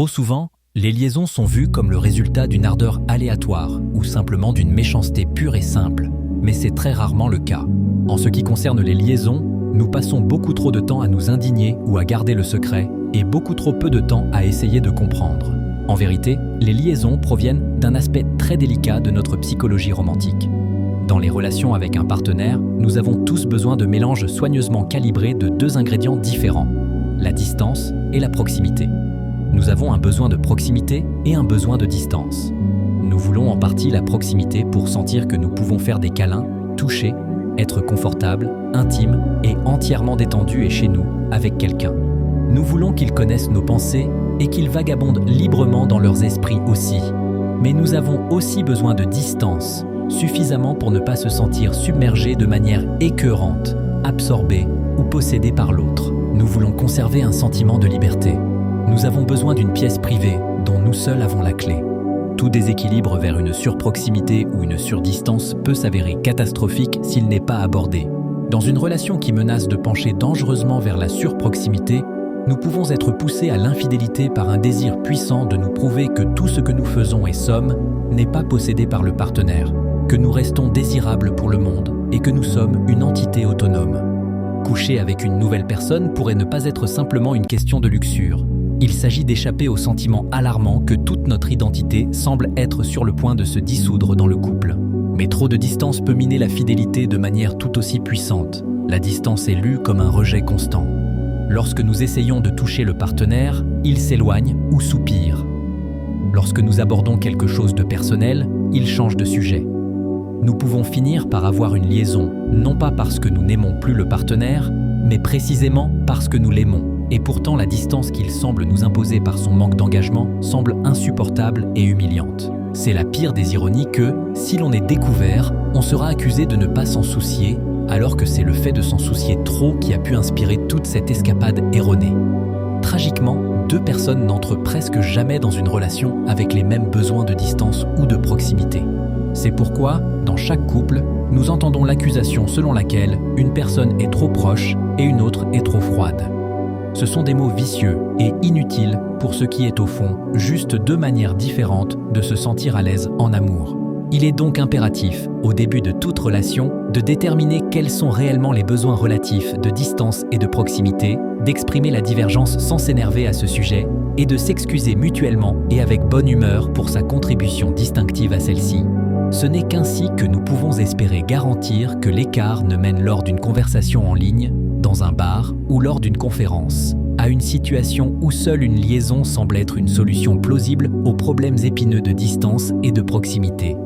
Trop souvent, les liaisons sont vues comme le résultat d'une ardeur aléatoire ou simplement d'une méchanceté pure et simple, mais c'est très rarement le cas. En ce qui concerne les liaisons, nous passons beaucoup trop de temps à nous indigner ou à garder le secret et beaucoup trop peu de temps à essayer de comprendre. En vérité, les liaisons proviennent d'un aspect très délicat de notre psychologie romantique. Dans les relations avec un partenaire, nous avons tous besoin de mélanges soigneusement calibrés de deux ingrédients différents, la distance et la proximité. Nous avons un besoin de proximité et un besoin de distance. Nous voulons en partie la proximité pour sentir que nous pouvons faire des câlins, toucher, être confortable, intime et entièrement détendu et chez nous avec quelqu'un. Nous voulons qu'ils connaissent nos pensées et qu'ils vagabondent librement dans leurs esprits aussi. Mais nous avons aussi besoin de distance, suffisamment pour ne pas se sentir submergé de manière écœurante, absorbé ou possédé par l'autre. Nous voulons conserver un sentiment de liberté. Nous avons besoin d'une pièce privée dont nous seuls avons la clé. Tout déséquilibre vers une surproximité ou une surdistance peut s'avérer catastrophique s'il n'est pas abordé. Dans une relation qui menace de pencher dangereusement vers la surproximité, nous pouvons être poussés à l'infidélité par un désir puissant de nous prouver que tout ce que nous faisons et sommes n'est pas possédé par le partenaire, que nous restons désirables pour le monde et que nous sommes une entité autonome. Coucher avec une nouvelle personne pourrait ne pas être simplement une question de luxure. Il s'agit d'échapper au sentiment alarmant que toute notre identité semble être sur le point de se dissoudre dans le couple. Mais trop de distance peut miner la fidélité de manière tout aussi puissante. La distance est lue comme un rejet constant. Lorsque nous essayons de toucher le partenaire, il s'éloigne ou soupire. Lorsque nous abordons quelque chose de personnel, il change de sujet. Nous pouvons finir par avoir une liaison, non pas parce que nous n'aimons plus le partenaire, mais précisément parce que nous l'aimons. Et pourtant, la distance qu'il semble nous imposer par son manque d'engagement semble insupportable et humiliante. C'est la pire des ironies que, si l'on est découvert, on sera accusé de ne pas s'en soucier, alors que c'est le fait de s'en soucier trop qui a pu inspirer toute cette escapade erronée. Tragiquement, deux personnes n'entrent presque jamais dans une relation avec les mêmes besoins de distance ou de proximité. C'est pourquoi, dans chaque couple, nous entendons l'accusation selon laquelle une personne est trop proche et une autre est trop froide. Ce sont des mots vicieux et inutiles pour ce qui est au fond juste deux manières différentes de se sentir à l'aise en amour. Il est donc impératif, au début de toute relation, de déterminer quels sont réellement les besoins relatifs de distance et de proximité, d'exprimer la divergence sans s'énerver à ce sujet et de s'excuser mutuellement et avec bonne humeur pour sa contribution distinctive à celle-ci. Ce n'est qu'ainsi que nous pouvons espérer garantir que l'écart ne mène lors d'une conversation en ligne, dans un bar ou lors d'une conférence, à une situation où seule une liaison semble être une solution plausible aux problèmes épineux de distance et de proximité.